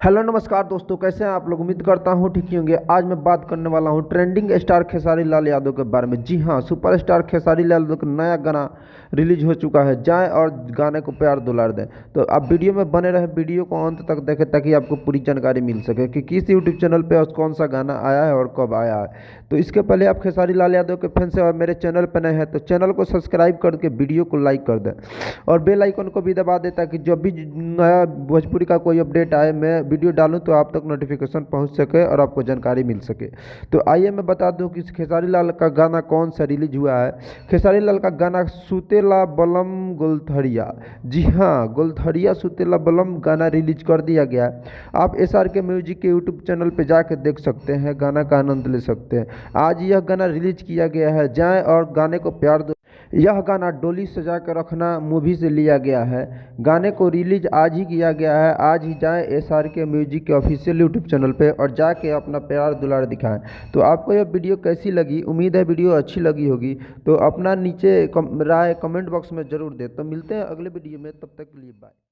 Hello नमस्कार दोस्तों, कैसे हैं आप लोग। उम्मीद करता हूँ ठीक ही होंगे। आज मैं बात करने वाला हूँ ट्रेंडिंग स्टार खेसारी लाल यादव के बारे में। जी हाँ, सुपरस्टार खेसारी लाल यादव का नया गाना रिलीज हो चुका है। जाएं और गाने को प्यार दुलार दें। तो आप वीडियो में बने रहें, वीडियो को अंत तक देखें ताकि आपको पूरी जानकारी मिल सके कि किस यूट्यूब चैनल पर कौन सा गाना आया है और कब आया है। तो इसके पहले आप खेसारी लाल यादव के फैन से और मेरे चैनल पर नए हैं तो चैनल को सब्सक्राइब करके वीडियो को लाइक कर दें और बेल आइकन को भी दबा दें ताकि जब भी नया भोजपुरी का कोई अपडेट आए, मैं वीडियो डालूं तो आप तक नोटिफिकेशन पहुंच सके और आपको जानकारी मिल सके। तो आइए मैं बता दूं कि खेसारी लाल का गाना कौन सा रिलीज हुआ है। खेसारी लाल का गाना सुतेला बलम गुलथड़िया, जी हाँ, गुलथड़िया सुतेला बलम गाना रिलीज कर दिया गया है। आप SRK म्यूजिक के यूट्यूब चैनल पर जाकर देख सकते हैं, गाना का आनंद ले सकते हैं। आज यह गाना रिलीज किया गया है। जाएं और गाने को प्यार दो। यह गाना डोली सजा कर रखना मूवी से लिया गया है। गाने को रिलीज आज ही किया गया है। आज ही जाएं SRK म्यूजिक के ऑफिशियल यूट्यूब चैनल पे और जाके अपना प्यार दुलार दिखाएं। तो आपको यह वीडियो कैसी लगी, उम्मीद है वीडियो अच्छी लगी होगी। तो अपना नीचे राय कमेंट बॉक्स में ज़रूर दें। तो मिलते हैं अगले वीडियो में, तब तक के लिए बाय।